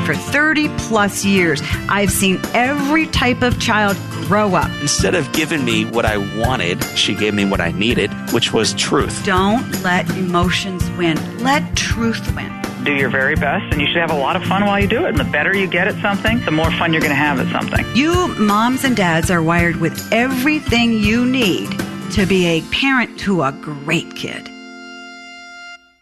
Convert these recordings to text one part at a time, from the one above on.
for 30 plus years. I've seen every type of child grow up. Instead of giving me what I wanted, she gave me what I needed, which was truth. Don't let emotions win. Let truth win. Do your very best, and you should have a lot of fun while you do it. And the better you get at something, the more fun you're going to have at something. You moms and dads are wired with everything you need to be a parent to a great kid.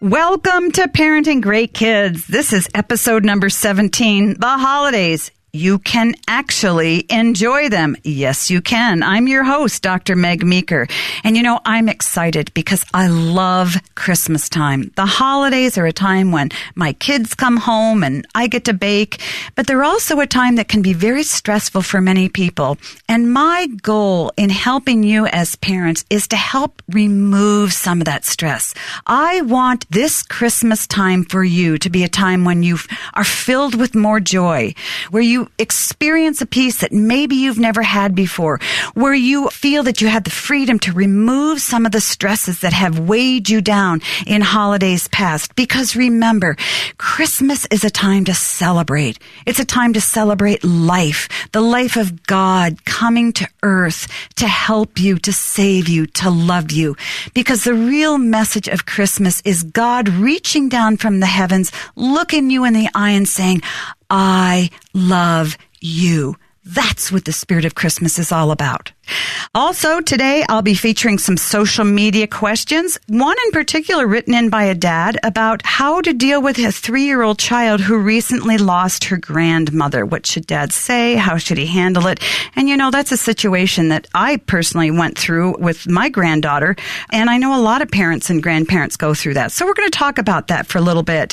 Welcome to Parenting Great Kids. This is episode number 17, The Holidays. You can actually enjoy them. Yes, you can. I'm your host, Dr. Meg Meeker. And you know, I'm excited because I love Christmas time. The holidays are a time when my kids come home and I get to bake, but they're also a time that can be very stressful for many people. And my goal in helping you as parents is to help remove some of that stress. I want this Christmas time for you to be a time when you are filled with more joy, where you experience a peace that maybe you've never had before, where you feel that you had the freedom to remove some of the stresses that have weighed you down in holidays past. Because remember, Christmas is a time to celebrate. It's a time to celebrate life, the life of God coming to earth to help you, to save you, to love you. Because the real message of Christmas is God reaching down from the heavens, looking you in the eye and saying, I love you. That's what the spirit of Christmas is all about. Also, today I'll be featuring some social media questions, one in particular written in by a dad about how to deal with his 3-year-old child who recently lost her grandmother. What should dad say? How should he handle it? And you know, that's a situation that I personally went through with my granddaughter, and I know a lot of parents and grandparents go through that. So we're going to talk about that for a little bit.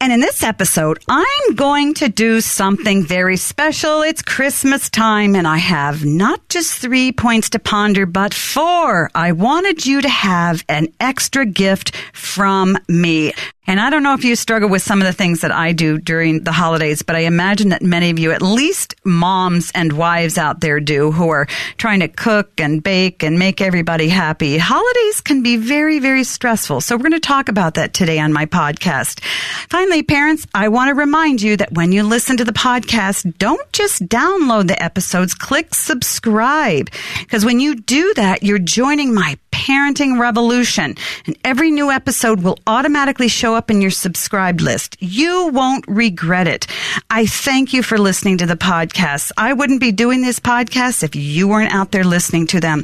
And in this episode, I'm going to do something very special. It's Christmas time, and I have not just 3 points to ponder, but 4. I wanted you to have an extra gift from me. And I don't know if you struggle with some of the things that I do during the holidays, but I imagine that many of you, at least moms and wives out there do, who are trying to cook and bake and make everybody happy. Holidays can be very, very stressful. So we're going to talk about that today on my podcast. Finally, parents, I want to remind you that when you listen to the podcast, don't just download the episodes, click subscribe. Because when you do that, you're joining my parenting revolution. And every new episode will automatically show up in your subscribed list. You won't regret it. I thank you for listening to the podcast. I wouldn't be doing this podcast if you weren't out there listening to them.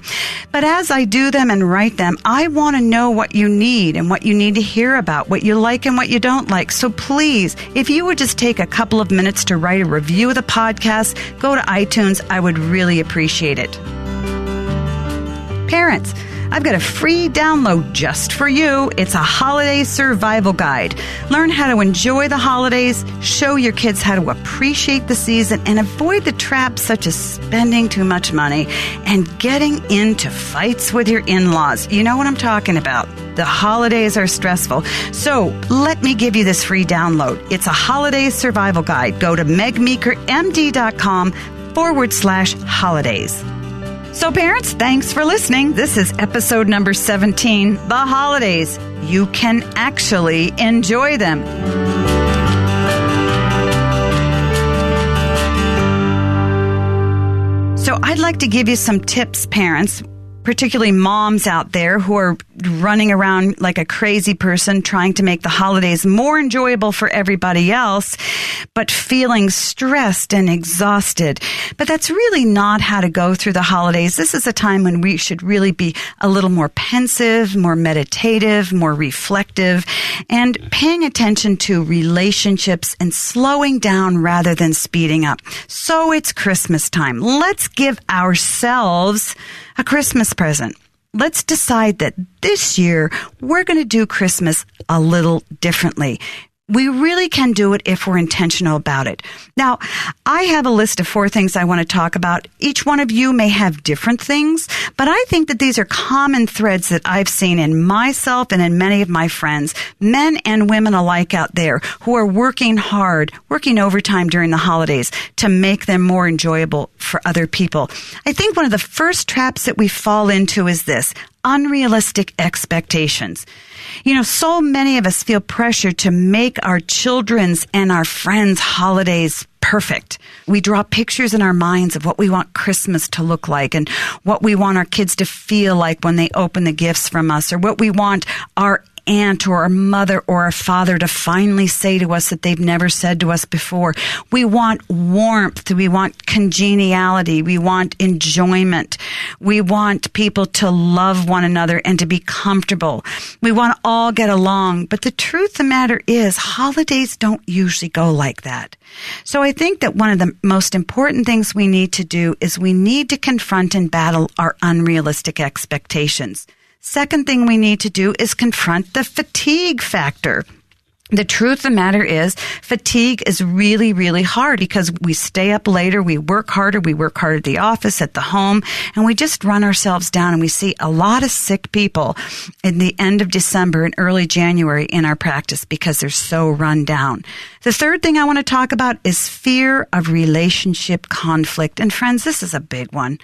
But as I do them and write them, I want to know what you need and what you need to hear about, what you like and what you don't like. So please, if you would just take a couple of minutes to write a review of the podcast, go to iTunes. I would really appreciate it. Parents, I've got a free download just for you. It's a holiday survival guide. Learn how to enjoy the holidays, show your kids how to appreciate the season, and avoid the traps such as spending too much money and getting into fights with your in-laws. You know what I'm talking about. The holidays are stressful. So let me give you this free download. It's a holiday survival guide. Go to megmeekermd.com/holidays. So parents, thanks for listening. This is episode number 17, The Holidays. You can actually enjoy them. So I'd like to give you some tips, parents, particularly moms out there who are running around like a crazy person trying to make the holidays more enjoyable for everybody else, but feeling stressed and exhausted. But that's really not how to go through the holidays. This is a time when we should really be a little more pensive, more meditative, more reflective, and paying attention to relationships and slowing down rather than speeding up. So it's Christmas time. Let's give ourselves a Christmas present. Let's decide that this year we're going to do Christmas a little differently. We really can do it if we're intentional about it. Now, I have a list of 4 things I want to talk about. Each one of you may have different things, but I think that these are common threads that I've seen in myself and in many of my friends, men and women alike out there, who are working hard, working overtime during the holidays to make them more enjoyable for other people. I think one of the first traps that we fall into is this: unrealistic expectations. So many of us feel pressure to make our children's and our friends' holidays perfect. We draw pictures in our minds of what we want Christmas to look like and what we want our kids to feel like when they open the gifts from us, or what we want our aunt or our mother or our father to finally say to us that they've never said to us before. We want warmth. We want congeniality. We want enjoyment. We want people to love one another and to be comfortable. We want to all get along. But the truth of the matter is, holidays don't usually go like that. So I think that one of the most important things we need to do is we need to confront and battle our unrealistic expectations. Second thing we need to do is confront the fatigue factor. The truth of the matter is, fatigue is really, really hard because we stay up later, we work harder at the office, at the home, and we just run ourselves down. And we see a lot of sick people in the end of December and early January in our practice because they're so run down. The third thing I want to talk about is fear of relationship conflict. And friends, this is a big one.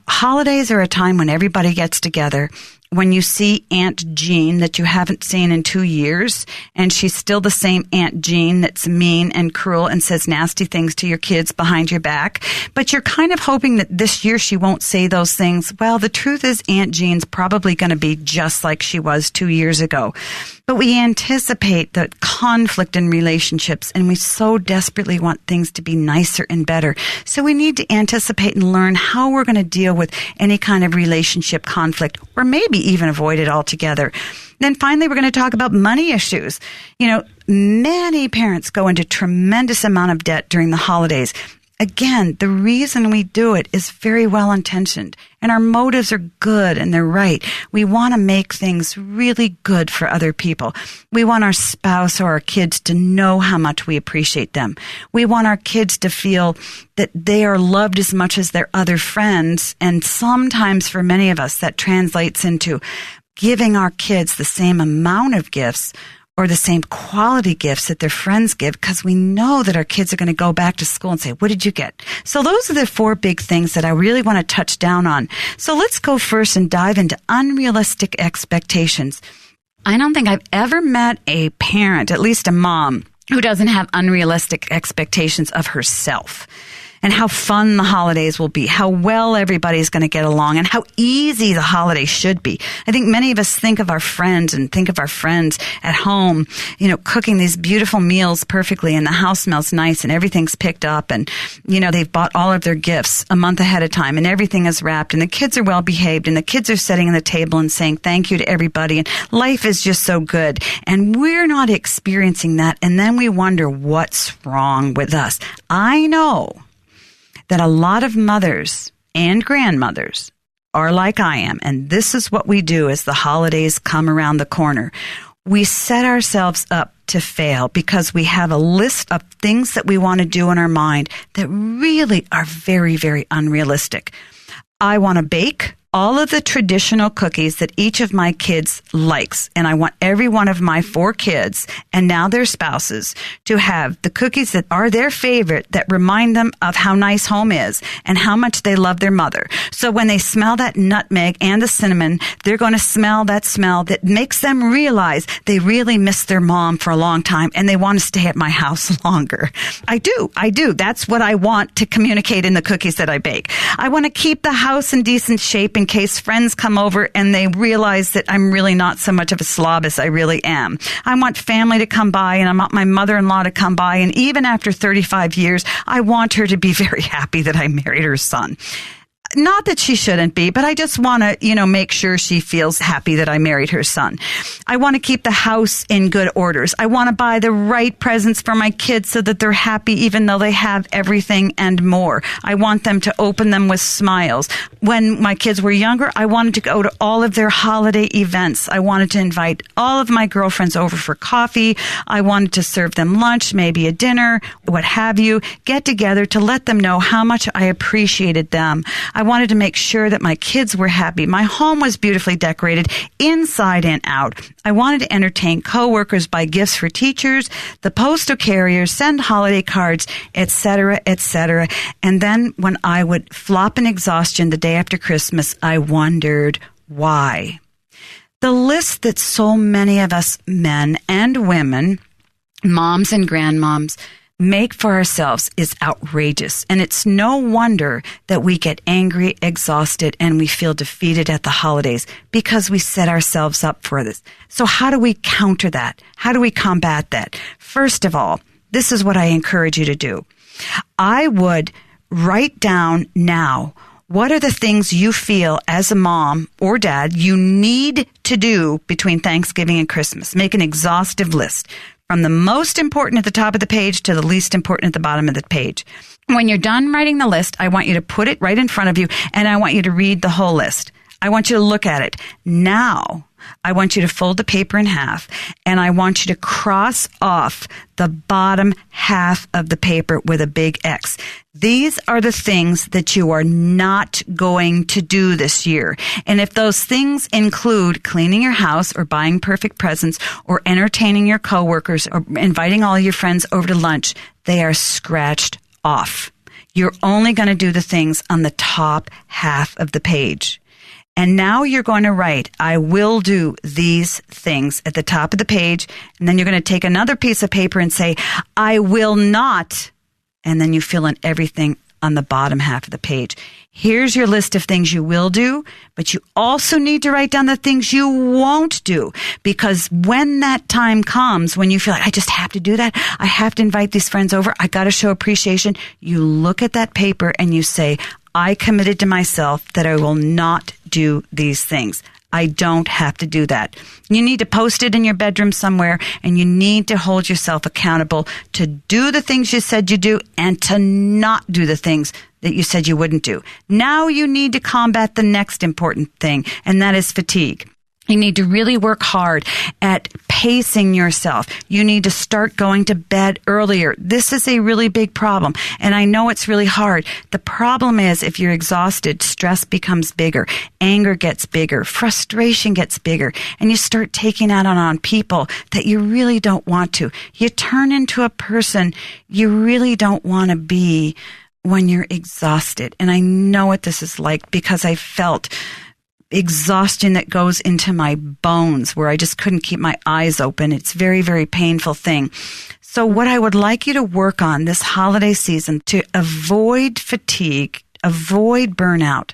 Holidays are a time when everybody gets together. When you see Aunt Jean that you haven't seen in 2 years, and she's still the same Aunt Jean that's mean and cruel and says nasty things to your kids behind your back, but you're kind of hoping that this year she won't say those things. Well, the truth is Aunt Jean's probably going to be just like she was 2 years ago. But we anticipate the conflict in relationships, and we so desperately want things to be nicer and better. So we need to anticipate and learn how we're going to deal with any kind of relationship conflict, or maybe even avoid it altogether. Then finally, we're going to talk about money issues. Many parents go into tremendous amount of debt during the holidays. Again, the reason we do it is very well intentioned, and our motives are good and they're right. We want to make things really good for other people. We want our spouse or our kids to know how much we appreciate them. We want our kids to feel that they are loved as much as their other friends, and sometimes for many of us that translates into giving our kids the same amount of gifts or the same quality gifts that their friends give, because we know that our kids are going to go back to school and say, what did you get? So those are the 4 big things that I really want to touch down on. So let's go first and dive into unrealistic expectations. I don't think I've ever met a parent, at least a mom, who doesn't have unrealistic expectations of herself, and how fun the holidays will be, how well everybody's going to get along, and how easy the holiday should be. I think many of us think of our friends at home, cooking these beautiful meals perfectly, and the house smells nice and everything's picked up, and, they've bought all of their gifts a month ahead of time, and everything is wrapped, and the kids are well behaved, and the kids are sitting at the table and saying thank you to everybody, and life is just so good. And we're not experiencing that, and then we wonder what's wrong with us. I know that a lot of mothers and grandmothers are like I am, and this is what we do as the holidays come around the corner. We set ourselves up to fail because we have a list of things that we want to do in our mind that really are very, very unrealistic. I want to bake all of the traditional cookies that each of my kids likes. And I want every one of my 4 kids and now their spouses to have the cookies that are their favorite, that remind them of how nice home is and how much they love their mother. So when they smell that nutmeg and the cinnamon, they're going to smell that smell that makes them realize they really miss their mom for a long time and they want to stay at my house longer. I do. That's what I want to communicate in the cookies that I bake. I want to keep the house in decent shape in case friends come over and they realize that I'm really not so much of a slob as I really am. I want family to come by, and I want my mother-in-law to come by, and even after 35 years, I want her to be very happy that I married her son. Not that she shouldn't be, but I just want to, make sure she feels happy that I married her son. I want to keep the house in good orders. I want to buy the right presents for my kids so that they're happy even though they have everything and more. I want them to open them with smiles. When my kids were younger, I wanted to go to all of their holiday events. I wanted to invite all of my girlfriends over for coffee. I wanted to serve them lunch, maybe a dinner, what have you, get together to let them know how much I appreciated them. I wanted to make sure that my kids were happy. My home was beautifully decorated inside and out. I wanted to entertain coworkers, buy gifts for teachers, the postal carriers, send holiday cards, etc., etc. And then when I would flop in exhaustion the day after Christmas, I wondered, why. The list that so many of us men and women, moms and grandmoms, make for ourselves is outrageous. And it's no wonder that we get angry, exhausted, and we feel defeated at the holidays because we set ourselves up for this. So how do we counter that? How do we combat that? First of all, this is what I encourage you to do. I would write down now, what are the things you feel as a mom or dad you need to do between Thanksgiving and Christmas? Make an exhaustive list from the most important at the top of the page to the least important at the bottom of the page. When you're done writing the list, I want you to put it right in front of you, and I want you to read the whole list. I want you to look at it. Now, I want you to fold the paper in half, and I want you to cross off the bottom half of the paper with a big X. These are the things that you are not going to do this year. And if those things include cleaning your house or buying perfect presents or entertaining your coworkers or inviting all your friends over to lunch, they are scratched off. You're only going to do the things on the top half of the page. And now you're going to write, I will do these things at the top of the page. And then you're going to take another piece of paper and say, I will not. And then you fill in everything on the bottom half of the page. Here's your list of things you will do, but you also need to write down the things you won't do. Because when that time comes, when you feel like, I just have to do that, I have to invite these friends over, I got to show appreciation, you look at that paper and you say, I committed to myself that I will not do these things. I don't have to do that. You need to post it in your bedroom somewhere, and you need to hold yourself accountable to do the things you said you do and to not do the things that you said you wouldn't do. Now you need to combat the next important thing, and that is fatigue. You need to really work hard at pacing yourself. You need to start going to bed earlier. This is a really big problem, and I know it's really hard. The problem is if you're exhausted, stress becomes bigger, anger gets bigger, frustration gets bigger, and you start taking out on people that you really don't want to. You turn into a person you really don't want to be when you're exhausted. And I know what this is like because I felt exhaustion that goes into my bones where I just couldn't keep my eyes open. It's a very, very painful thing. So what I would like you to work on this holiday season to avoid fatigue, avoid burnout,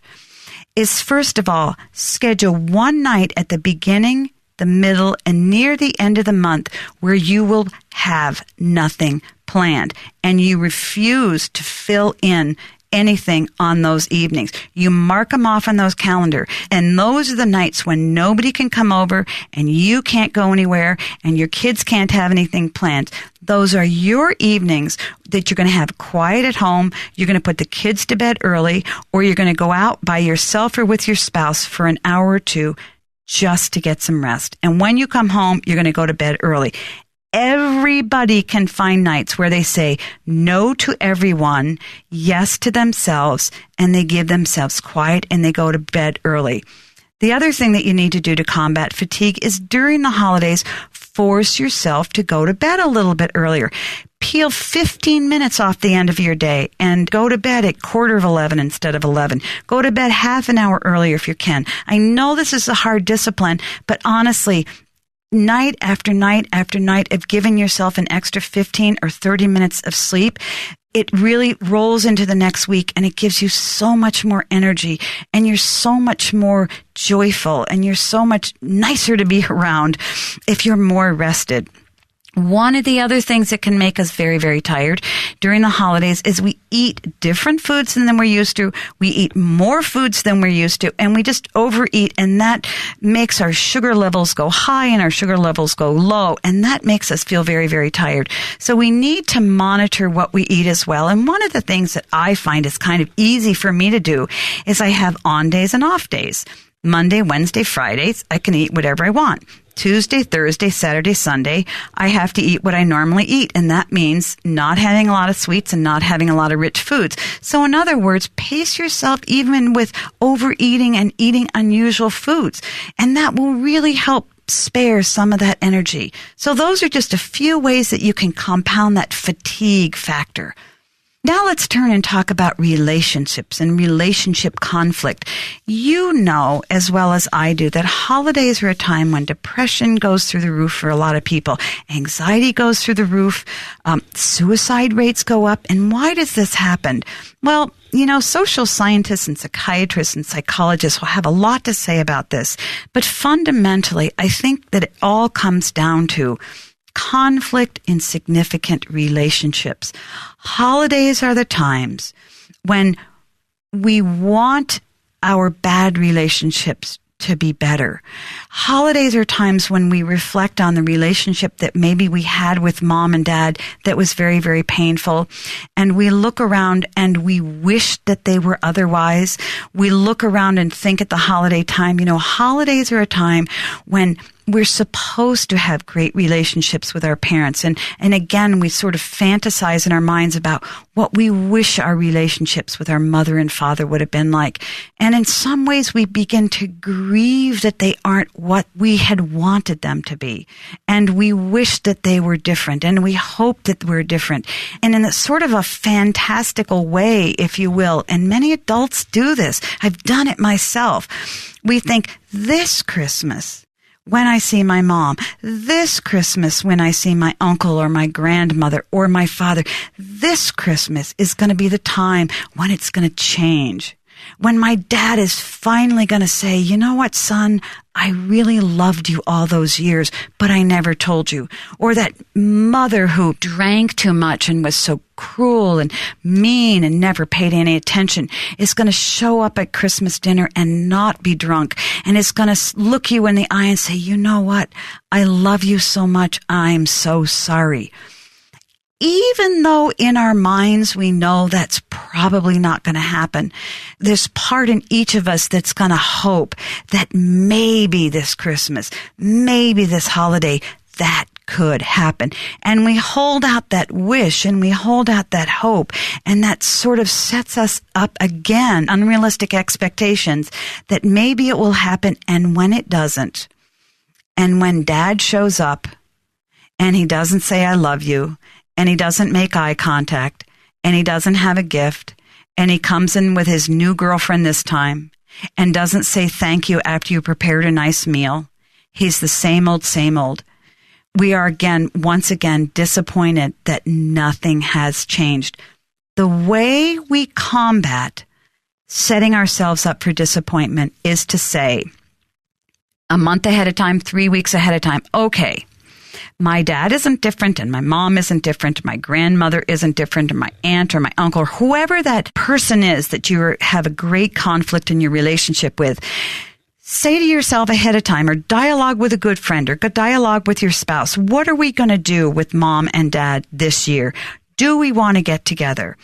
is first of all, schedule one night at the beginning, the middle, and near the end of the month where you will have nothing planned and you refuse to fill in anything on those evenings. You mark them off on those calendar. And those are the nights when nobody can come over and you can't go anywhere and your kids can't have anything planned. Those are your evenings that you're going to have quiet at home. You're going to put the kids to bed early, or you're going to go out by yourself or with your spouse for an hour or two just to get some rest. And when you come home, you're going to go to bed early. Everybody can find nights where they say no to everyone, yes to themselves, and they give themselves quiet and they go to bed early. The other thing that you need to do to combat fatigue is during the holidays, force yourself to go to bed a little bit earlier. Peel 15 minutes off the end of your day and go to bed at 10:45 instead of 11. Go to bed half an hour earlier if you can. I know this is a hard discipline, but honestly, night after night after night of giving yourself an extra 15 or 30 minutes of sleep, it really rolls into the next week and it gives you so much more energy and you're so much more joyful and you're so much nicer to be around if you're more rested. One of the other things that can make us very, very tired during the holidays is we eat different foods than we're used to. We eat more foods than we're used to, and we just overeat, and that makes our sugar levels go high and our sugar levels go low, and that makes us feel very, very tired. So we need to monitor what we eat as well. And one of the things that I find is kind of easy for me to do is I have on days and off days. Monday, Wednesday, Fridays, I can eat whatever I want. Tuesday, Thursday, Saturday, Sunday, I have to eat what I normally eat, and that means not having a lot of sweets and not having a lot of rich foods. So in other words, pace yourself even with overeating and eating unusual foods, and that will really help spare some of that energy. So those are just a few ways that you can compound that fatigue factor. Now let's turn and talk about relationships and relationship conflict. You know as well as I do that holidays are a time when depression goes through the roof for a lot of people. Anxiety goes through the roof. Suicide rates go up. And why does this happen? Well, you know, social scientists and psychiatrists and psychologists will have a lot to say about this. But fundamentally, I think that it all comes down to conflict in significant relationships. Holidays are the times when we want our bad relationships to be better. Holidays are times when we reflect on the relationship that maybe we had with mom and dad that was very, very painful. And we look around and we wish that they were otherwise. We look around and think at the holiday time, you know, holidays are a time when we're supposed to have great relationships with our parents. And again, we sort of fantasize in our minds about what we wish our relationships with our mother and father would have been like. And in some ways, we begin to grieve that they aren't what we had wanted them to be. And we wish that they were different. And we hope that we're different. And in a sort of a fantastical way, if you will, and many adults do this. I've done it myself. We think this Christmas, when I see my mom, this Christmas when I see my uncle or my grandmother or my father, this Christmas is going to be the time when it's going to change. When my dad is finally going to say, you know what, son, I really loved you all those years, but I never told you. Or that mother who drank too much and was so cruel and mean and never paid any attention is going to show up at Christmas dinner and not be drunk and is going to look you in the eye and say, you know what, I love you so much, I'm so sorry. Even though in our minds we know that's probably not going to happen, there's part in each of us that's going to hope that maybe this Christmas, maybe this holiday, that could happen. And we hold out that wish and we hold out that hope, and that sort of sets us up again, unrealistic expectations that maybe it will happen. And when it doesn't, and when dad shows up and he doesn't say, I love you, and he doesn't make eye contact, and he doesn't have a gift, and he comes in with his new girlfriend this time, and doesn't say thank you after you prepared a nice meal. He's the same old, same old. We are once again disappointed that nothing has changed. The way we combat setting ourselves up for disappointment is to say, a month ahead of time, 3 weeks ahead of time, okay, my dad isn't different and my mom isn't different, my grandmother isn't different, or my aunt or my uncle, or whoever that person is that you have a great conflict in your relationship with. Say to yourself ahead of time, or dialogue with a good friend, or dialogue with your spouse. What are we going to do with mom and dad this year? Do we want to get together?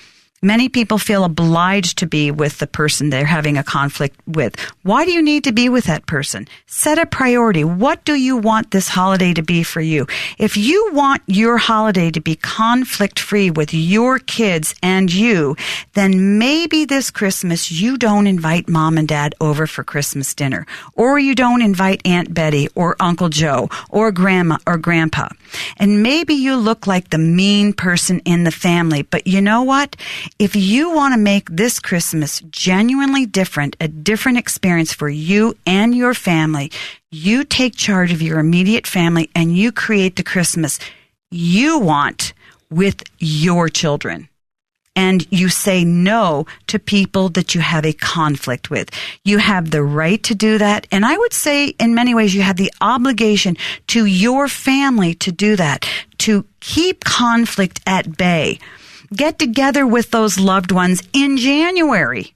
Many people feel obliged to be with the person they're having a conflict with. Why do you need to be with that person? Set a priority. What do you want this holiday to be for you? If you want your holiday to be conflict-free with your kids and you, then maybe this Christmas you don't invite mom and dad over for Christmas dinner, or you don't invite Aunt Betty or Uncle Joe or Grandma or Grandpa. And maybe you look like the mean person in the family, but you know what? If you want to make this Christmas genuinely different, a different experience for you and your family, you take charge of your immediate family and you create the Christmas you want with your children. And you say no to people that you have a conflict with. You have the right to do that. And I would say in many ways you have the obligation to your family to do that, to keep conflict at bay. Get together with those loved ones in January.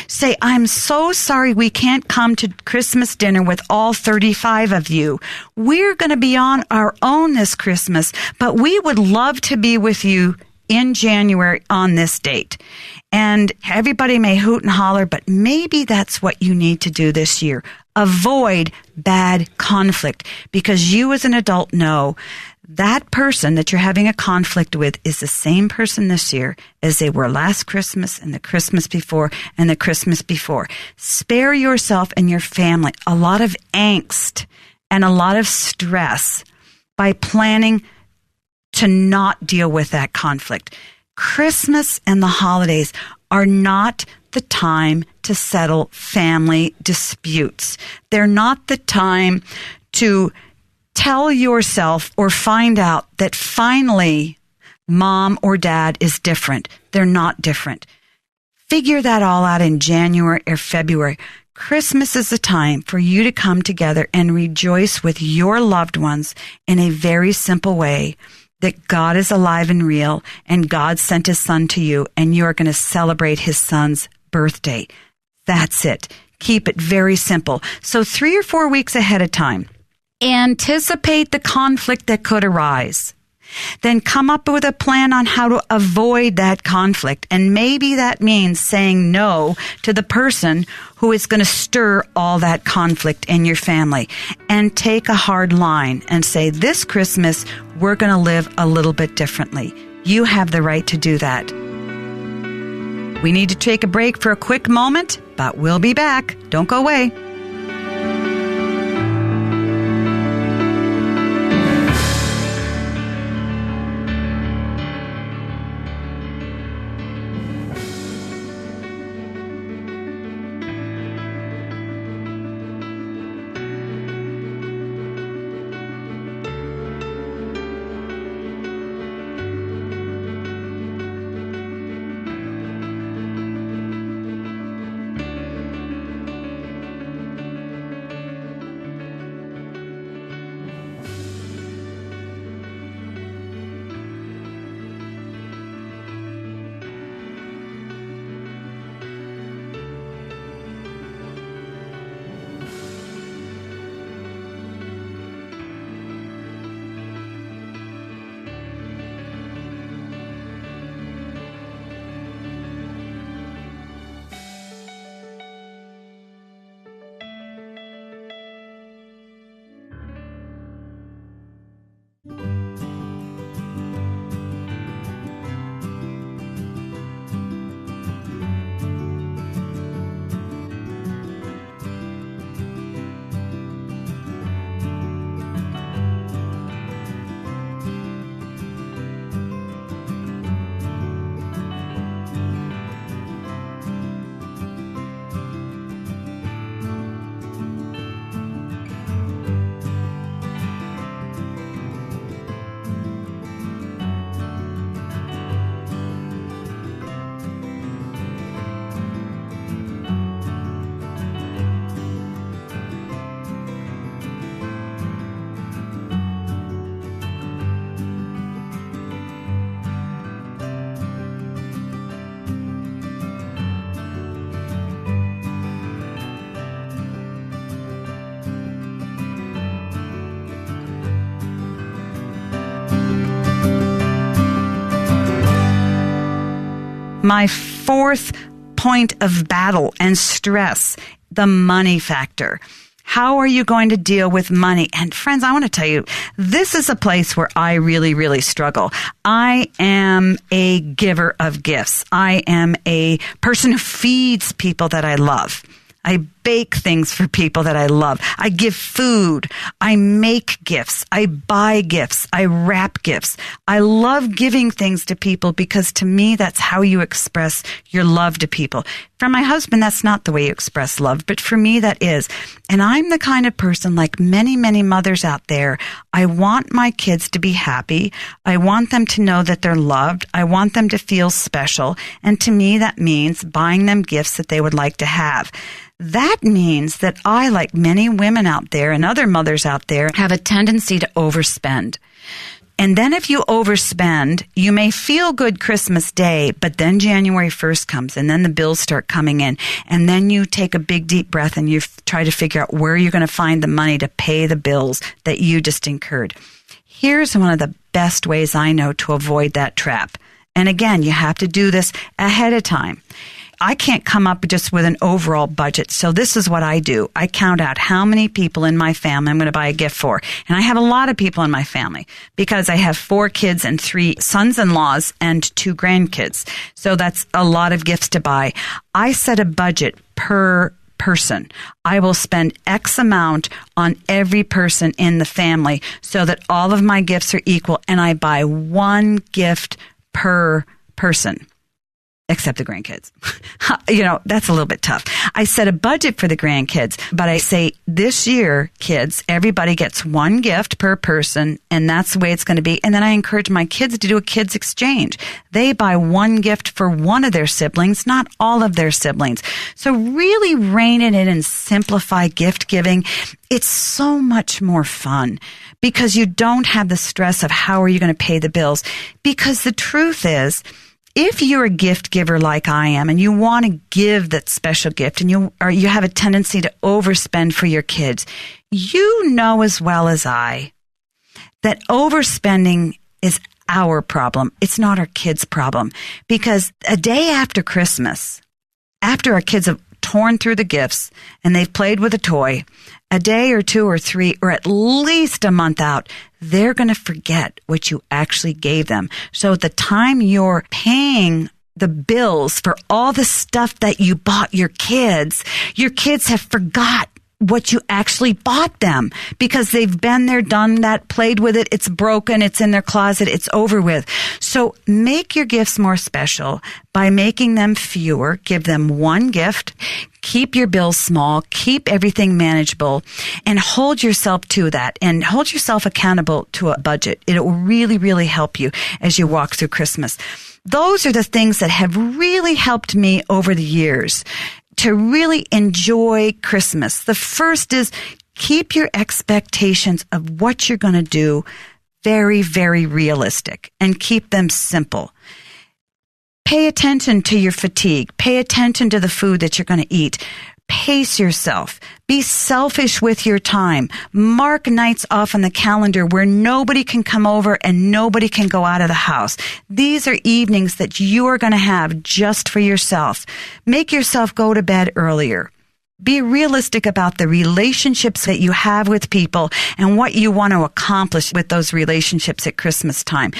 Say, I'm so sorry we can't come to Christmas dinner with all 35 of you. We're going to be on our own this Christmas, but we would love to be with you in January on this date. And everybody may hoot and holler, but maybe that's what you need to do this year. Avoid bad conflict, because you as an adult know that person that you're having a conflict with is the same person this year as they were last Christmas and the Christmas before and the Christmas before. Spare yourself and your family a lot of angst and a lot of stress by planning to not deal with that conflict. Christmas and the holidays are not the time to settle family disputes. They're not the time to tell yourself or find out that finally mom or dad is different. They're not different. Figure that all out in January or February. Christmas is the time for you to come together and rejoice with your loved ones in a very simple way, that God is alive and real, and God sent his son to you, and you are going to celebrate his son's birthday. That's it. Keep it very simple. So 3 or 4 weeks ahead of time, anticipate the conflict that could arise. Then come up with a plan on how to avoid that conflict. And maybe that means saying no to the person who is going to stir all that conflict in your family. And take a hard line and say, this Christmas, we're going to live a little bit differently. You have the right to do that. We need to take a break for a quick moment, but we'll be back. Don't go away. My fourth point of battle and stress, the money factor. How are you going to deal with money? And friends, I want to tell you, this is a place where I really, really struggle. I am a giver of gifts. I am a person who feeds people that I love. I bake things for people that I love. I give food. I make gifts. I buy gifts. I wrap gifts. I love giving things to people because to me, that's how you express your love to people. For my husband, that's not the way you express love, but for me, that is. And I'm the kind of person, like many, many mothers out there, I want my kids to be happy. I want them to know that they're loved. I want them to feel special. And to me, that means buying them gifts that they would like to have. That means that I, like many women out there and other mothers out there, have a tendency to overspend. And then if you overspend, you may feel good Christmas Day, but then January 1st comes and then the bills start coming in. And then you take a big deep breath and you try to figure out where you're going to find the money to pay the bills that you just incurred. Here's one of the best ways I know to avoid that trap. And again, you have to do this ahead of time. I can't come up just with an overall budget. So this is what I do. I count out how many people in my family I'm going to buy a gift for. And I have a lot of people in my family because I have 4 kids and 3 sons-in-laws and 2 grandkids. So that's a lot of gifts to buy. I set a budget per person. I will spend X amount on every person in the family so that all of my gifts are equal and I buy 1 gift per person. Except the grandkids. That's a little bit tough. I set a budget for the grandkids, but I say this year, kids, everybody gets one gift per person, and that's the way it's going to be. And then I encourage my kids to do a kids exchange. They buy one gift for one of their siblings, not all of their siblings. So really rein it in and simplify gift giving. It's so much more fun because you don't have the stress of how are you going to pay the bills. Because the truth is, if you're a gift giver like I am and you want to give that special gift and you have a tendency to overspend for your kids, you know as well as I that overspending is our problem. It's not our kids' problem. Because a day after Christmas, after our kids have torn through the gifts and they've played with a toy, a day or two or three or at least a month out, they're going to forget what you actually gave them. So at the time you're paying the bills for all the stuff that you bought your kids have forgot what you actually bought them because they've been there, done that, played with it. It's broken. It's in their closet. It's over with. So make your gifts more special by making them fewer. Give them one gift. Keep your bills small. Keep everything manageable and hold yourself to that and hold yourself accountable to a budget. It will really, really help you as you walk through Christmas. Those are the things that have really helped me over the years to really enjoy Christmas. The first is keep your expectations of what you're going to do very, very realistic and keep them simple. Pay attention to your fatigue. Pay attention to the food that you're going to eat. Pace yourself. Be selfish with your time. Mark nights off on the calendar where nobody can come over and nobody can go out of the house. These are evenings that you are going to have just for yourself. Make yourself go to bed earlier. Be realistic about the relationships that you have with people and what you want to accomplish with those relationships at Christmas time.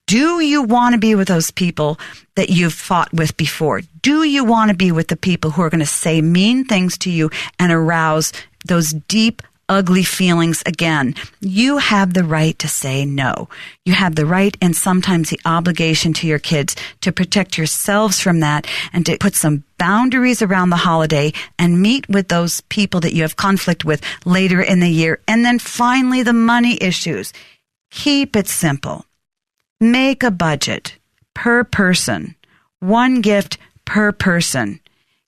Do you want to be with those people that you've fought with before? Do you want to be with the people who are going to say mean things to you and arouse those deep, ugly feelings again? You have the right to say no. You have the right and sometimes the obligation to your kids to protect yourselves from that and to put some boundaries around the holiday and meet with those people that you have conflict with later in the year. And then finally, the money issues. Keep it simple. Make a budget per person. One gift per person.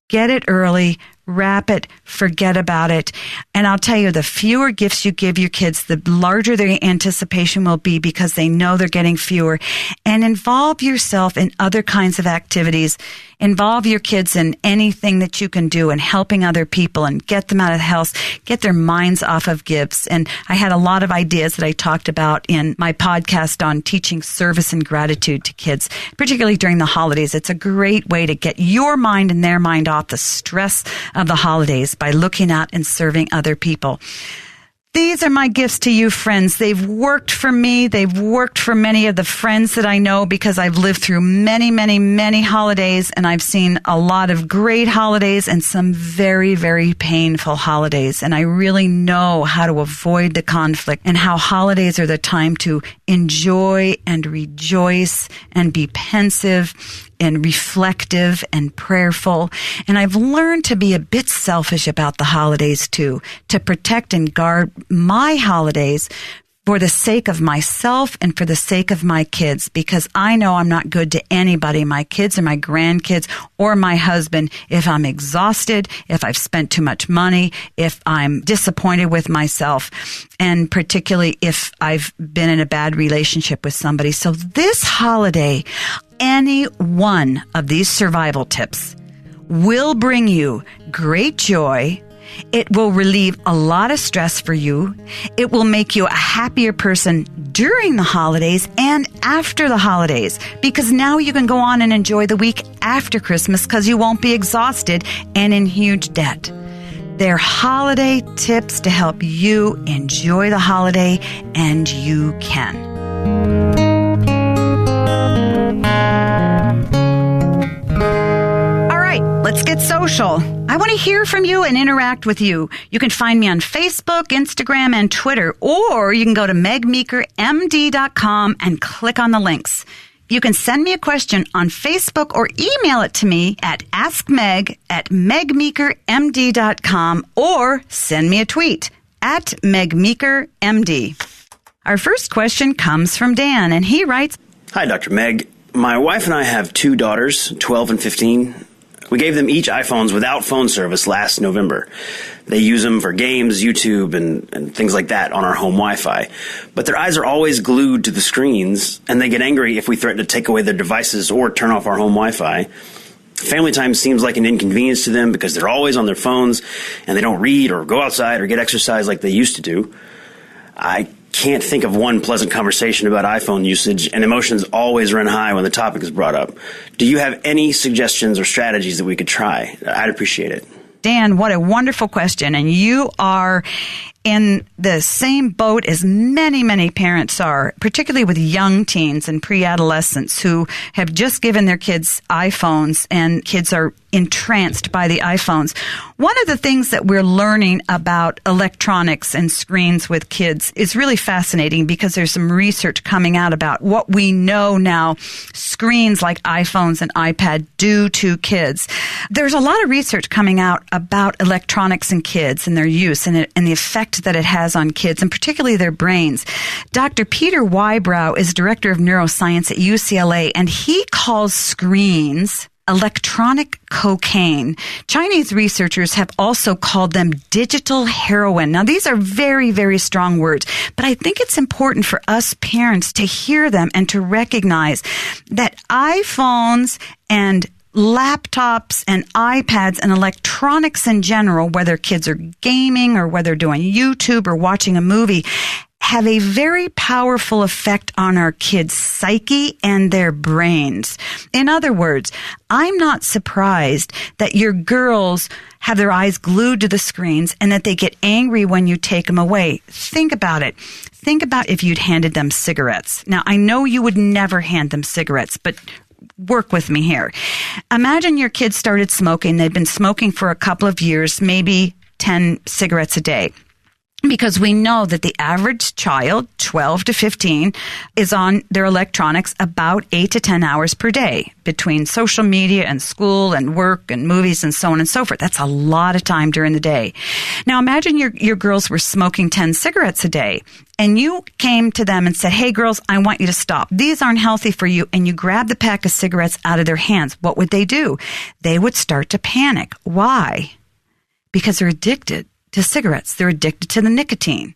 Get it early. Wrap it, forget about it. And I'll tell you, the fewer gifts you give your kids, the larger their anticipation will be because they know they're getting fewer. And involve yourself in other kinds of activities. Involve your kids in anything that you can do and helping other people and get them out of the house, get their minds off of gifts. And I had a lot of ideas that I talked about in my podcast on teaching service and gratitude to kids, particularly during the holidays. It's a great way to get your mind and their mind off the stress of the holidays by looking at and serving other people. These are my gifts to you, friends. They've worked for me. They've worked for many of the friends that I know because I've lived through many, many, many holidays, and I've seen a lot of great holidays and some very, very painful holidays. And I really know how to avoid the conflict and how holidays are the time to enjoy and rejoice and be pensive and reflective and prayerful. And I've learned to be a bit selfish about the holidays too, to protect and guard my holidays for the sake of myself and for the sake of my kids, because I know I'm not good to anybody, my kids or my grandkids or my husband, if I'm exhausted, if I've spent too much money, if I'm disappointed with myself, and particularly if I've been in a bad relationship with somebody. So this holiday, any one of these survival tips will bring you great joy. It will relieve a lot of stress for you. It will make you a happier person during the holidays and after the holidays, because now you can go on and enjoy the week after Christmas because you won't be exhausted and in huge debt. They're holiday tips to help you enjoy the holiday, and you can. Let's get social. I want to hear from you and interact with you. You can find me on Facebook, Instagram, and Twitter, or you can go to megmeekermd.com and click on the links. You can send me a question on Facebook or email it to me at askmeg@megmeekermd.com or send me a tweet at megmeekermd. Our first question comes from Dan, and he writes, Hi, Dr. Meg. My wife and I have 2 daughters, 12 and 15. We gave them each iPhones without phone service last November. They use them for games, YouTube, and things like that on our home Wi-Fi. But their eyes are always glued to the screens, and they get angry if we threaten to take away their devices or turn off our home Wi-Fi. Family time seems like an inconvenience to them because they're always on their phones, and they don't read or go outside or get exercise like they used to do. I can't think of one pleasant conversation about iPhone usage, and emotions always run high when the topic is brought up. Do you have any suggestions or strategies that we could try? I'd appreciate it. Dan, what a wonderful question. And you are in the same boat as many, many parents are, particularly with young teens and pre-adolescents who have just given their kids iPhones, and kids are entranced by the iPhones. One of the things that we're learning about electronics and screens with kids is really fascinating because there's some research coming out about what we know now screens like iPhones and iPad do to kids. There's a lot of research coming out about electronics and kids and their use and the effect that it has on kids, and particularly their brains. Dr. Peter Wybrow is Director of Neuroscience at UCLA, and he calls screens electronic cocaine. Chinese researchers have also called them digital heroin. Now, these are very, very strong words, but I think it's important for us parents to hear them and to recognize that iPhones and laptops and iPads and electronics in general, whether kids are gaming or whether doing YouTube or watching a movie, have a very powerful effect on our kids' psyche and their brains. In other words, I'm not surprised that your girls have their eyes glued to the screens and that they get angry when you take them away. Think about it. Think about if you'd handed them cigarettes. Now, I know you would never hand them cigarettes, but work with me here. Imagine your kids started smoking. They've been smoking for a couple of years, maybe 10 cigarettes a day. Because we know that the average child, 12 to 15, is on their electronics about 8 to 10 hours per day between social media and school and work and movies and so on and so forth. That's a lot of time during the day. Now imagine your girls were smoking 10 cigarettes a day and you came to them and said, hey girls, I want you to stop. These aren't healthy for you. And you grabbed the pack of cigarettes out of their hands. What would they do? They would start to panic. Why? Because they're addicted to cigarettes. They're addicted to the nicotine.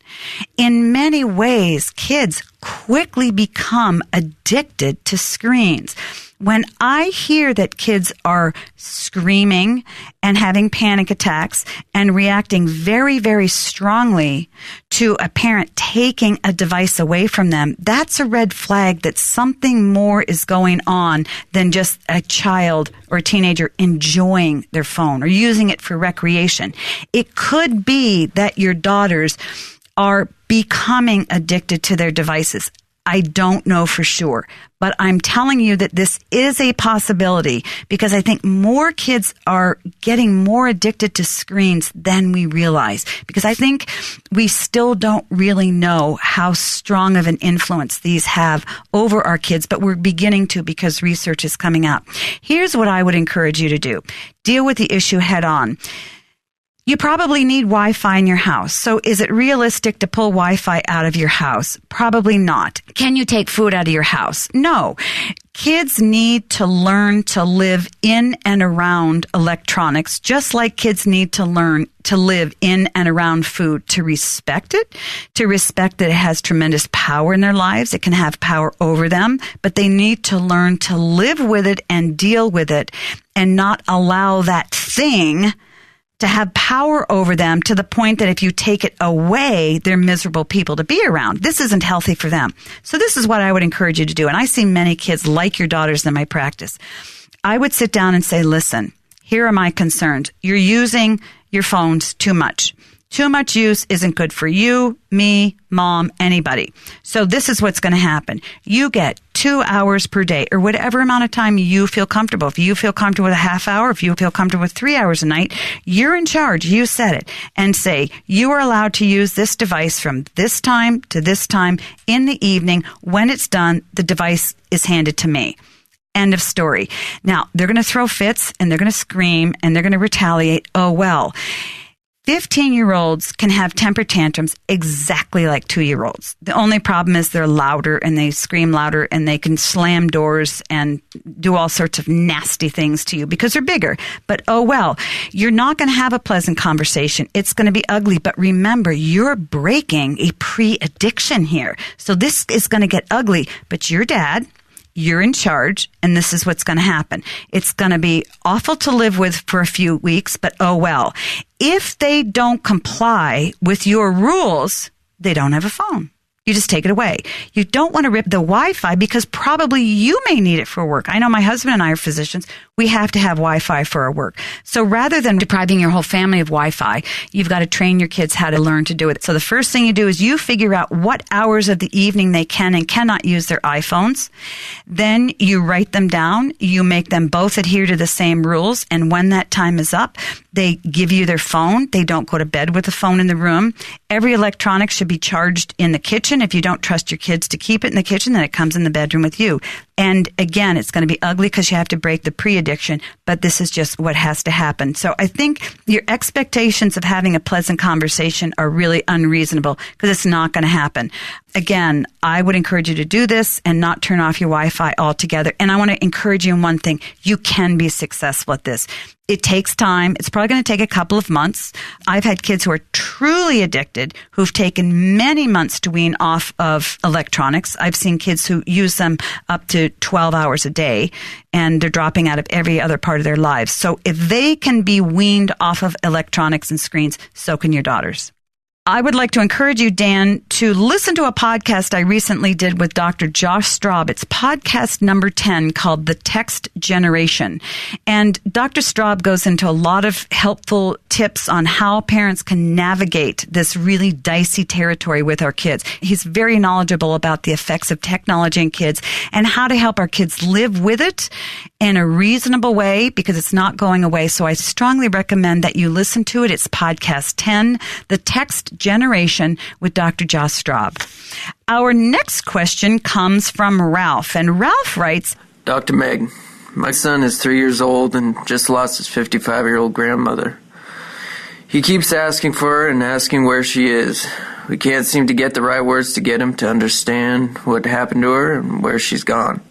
In many ways, kids quickly become addicted to screens. When I hear that kids are screaming and having panic attacks and reacting very, very strongly to a parent taking a device away from them, that's a red flag that something more is going on than just a child or a teenager enjoying their phone or using it for recreation. It could be that your daughters are becoming addicted to their devices. I don't know for sure, but I'm telling you that this is a possibility because I think more kids are getting more addicted to screens than we realize, because I think we still don't really know how strong of an influence these have over our kids, but we're beginning to because research is coming out. Here's what I would encourage you to do. Deal with the issue head on. You probably need Wi-Fi in your house. So is it realistic to pull Wi-Fi out of your house? Probably not. Can you take food out of your house? No. Kids need to learn to live in and around electronics, just like kids need to learn to live in and around food, to respect it that it has tremendous power in their lives. It can have power over them, but they need to learn to live with it and deal with it and not allow that thing to have power over them to the point that if you take it away, they're miserable people to be around. This isn't healthy for them. So this is what I would encourage you to do. And I see many kids like your daughters in my practice. I would sit down and say, listen, here are my concerns. You're using your phones too much. Too much use isn't good for you, me, mom, anybody. So this is what's going to happen. You get 2 hours per day or whatever amount of time you feel comfortable. If you feel comfortable with a half hour, if you feel comfortable with 3 hours a night, you're in charge. You set it and say, you are allowed to use this device from this time to this time in the evening. When it's done, the device is handed to me. End of story. Now, they're going to throw fits and they're going to scream and they're going to retaliate. Oh, well. 15-year-olds can have temper tantrums exactly like 2-year-olds. The only problem is they're louder and they scream louder and they can slam doors and do all sorts of nasty things to you because they're bigger. But oh well, you're not going to have a pleasant conversation. It's going to be ugly. But remember, you're breaking a pre-addiction here. So this is going to get ugly. But your dad, you're in charge, and this is what's going to happen. It's going to be awful to live with for a few weeks, but oh well. If they don't comply with your rules, they don't have a phone. You just take it away. You don't want to rip the Wi-Fi because probably you may need it for work. I know my husband and I are physicians. We have to have Wi-Fi for our work. So rather than depriving your whole family of Wi-Fi, you've got to train your kids how to learn to do it. So the first thing you do is you figure out what hours of the evening they can and cannot use their iPhones. Then you write them down. You make them both adhere to the same rules. And when that time is up, they give you their phone. They don't go to bed with the phone in the room. Every electronic should be charged in the kitchen. If you don't trust your kids to keep it in the kitchen, then it comes in the bedroom with you. And again, it's going to be ugly because you have to break the pre-addiction, but this is just what has to happen. So I think your expectations of having a pleasant conversation are really unreasonable because it's not going to happen. Again, I would encourage you to do this and not turn off your Wi-Fi altogether. And I want to encourage you in one thing. You can be successful at this. It takes time. It's probably going to take a couple of months. I've had kids who are truly addicted who've taken many months to wean off of electronics. I've seen kids who use them up to 12 hours a day, and they're dropping out of every other part of their lives. So if they can be weaned off of electronics and screens, so can your daughters. I would like to encourage you, Dan, to listen to a podcast I recently did with Dr. Josh Straub. It's podcast number 10 called The Text Generation. And Dr. Straub goes into a lot of helpful tips on how parents can navigate this really dicey territory with our kids. He's very knowledgeable about the effects of technology in kids and how to help our kids live with it in a reasonable way because it's not going away. So I strongly recommend that you listen to it. It's podcast 10, The Text Generation with Dr. Josh Straub. Our next question comes from Ralph, and Ralph writes, Dr. Meg, my son is 3 years old and just lost his 55-year-old grandmother. He keeps asking for her and asking where she is. We can't seem to get the right words to get him to understand what happened to her and where she's gone.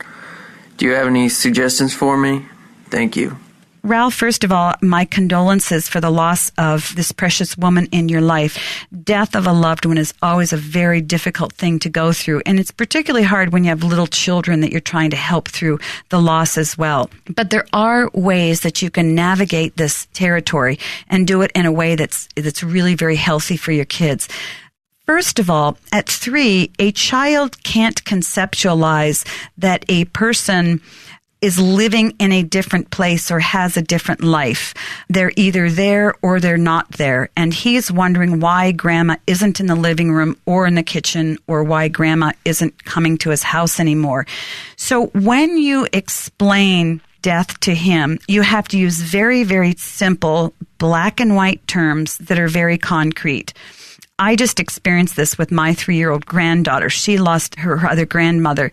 Do you have any suggestions for me? Thank you. Ralph, first of all, my condolences for the loss of this precious woman in your life. Death of a loved one is always a very difficult thing to go through, and it's particularly hard when you have little children that you're trying to help through the loss as well. But there are ways that you can navigate this territory and do it in a way that's really very healthy for your kids. First of all, at 3, a child can't conceptualize that a person is living in a different place or has a different life. They're either there or they're not there. And he's wondering why grandma isn't in the living room or in the kitchen or why grandma isn't coming to his house anymore. So when you explain death to him, you have to use very, very simple black and white terms that are very concrete. I just experienced this with my 3-year-old granddaughter. She lost her other grandmother.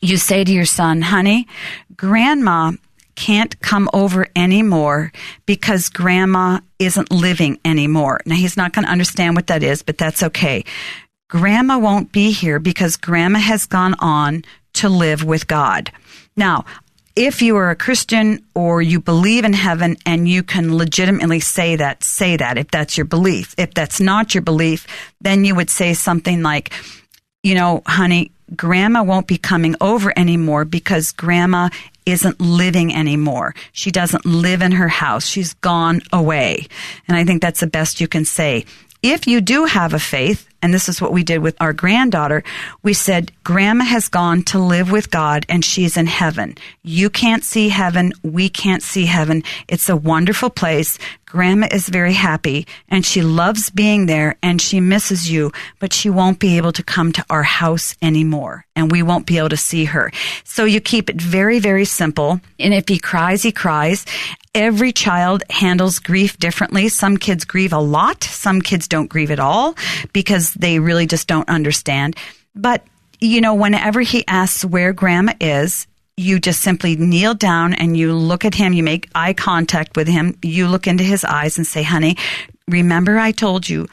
You say to your son, honey, grandma can't come over anymore because grandma isn't living anymore. Now, he's not going to understand what that is, but that's okay. Grandma won't be here because grandma has gone on to live with God. Now, if you are a Christian or you believe in heaven and you can legitimately say that if that's your belief. If that's not your belief, then you would say something like, you know, honey, grandma won't be coming over anymore because grandma isn't living anymore. She doesn't live in her house. She's gone away. And I think that's the best you can say. if you do have a faith, and this is what we did with our granddaughter, we said, Grandma has gone to live with God and she's in heaven. You can't see heaven. We can't see heaven. It's a wonderful place. Grandma is very happy and she loves being there and she misses you, but she won't be able to come to our house anymore and we won't be able to see her. So you keep it very, very simple. And if he cries, he cries. Every child handles grief differently. Some kids grieve a lot. Some kids don't grieve at all because they really just don't understand. But, whenever he asks where Grandma is, you just simply kneel down and you look at him. You make eye contact with him. You look into his eyes and say, honey, remember I told you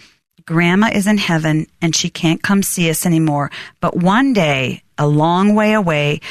Grandma is in heaven and she can't come see us anymore. But one day, a long way away,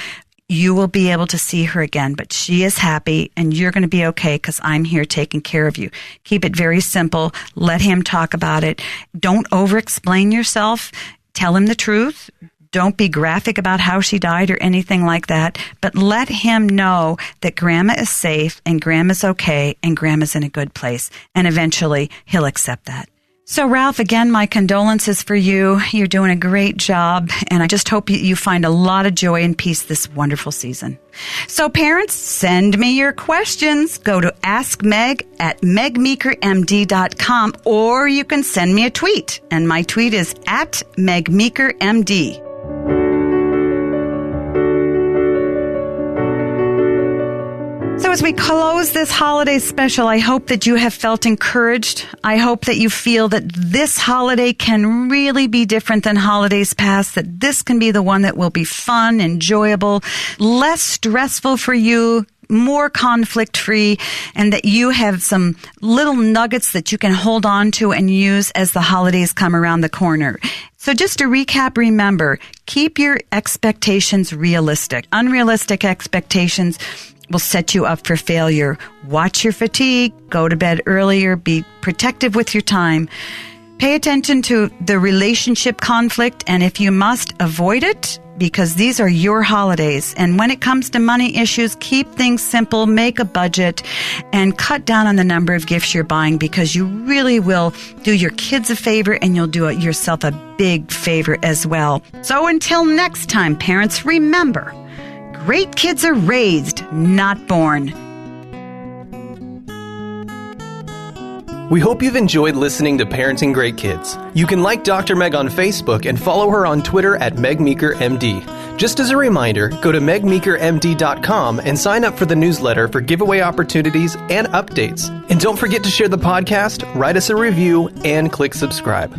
you will be able to see her again, but she is happy and you're going to be okay because I'm here taking care of you. Keep it very simple. Let him talk about it. Don't over-explain yourself. Tell him the truth. Don't be graphic about how she died or anything like that, but let him know that Grandma is safe and Grandma's okay and Grandma's in a good place. And eventually he'll accept that. So, Ralph, again, my condolences for you. You're doing a great job, and I just hope you find a lot of joy and peace this wonderful season. So, parents, send me your questions. Go to askmeg at megmeekermd.com, or you can send me a tweet, and my tweet is at megmeekermd. So as we close this holiday special, I hope that you have felt encouraged. I hope that you feel that this holiday can really be different than holidays past, that this can be the one that will be fun, enjoyable, less stressful for you, more conflict-free, and that you have some little nuggets that you can hold on to and use as the holidays come around the corner. So just to recap, remember, keep your expectations realistic. Unrealistic expectations will set you up for failure. Watch your fatigue, go to bed earlier, be protective with your time. Pay attention to the relationship conflict, and if you must, avoid it, because these are your holidays. And when it comes to money issues, keep things simple, make a budget, and cut down on the number of gifts you're buying, because you really will do your kids a favor and you'll do yourself a big favor as well. So until next time, parents, remember, great kids are raised, not born. We hope you've enjoyed listening to Parenting Great Kids. You can like Dr. Meg on Facebook and follow her on Twitter at megmeekermd. Just as a reminder, go to megmeekermd.com and sign up for the newsletter for giveaway opportunities and updates. And don't forget to share the podcast, write us a review, and click subscribe.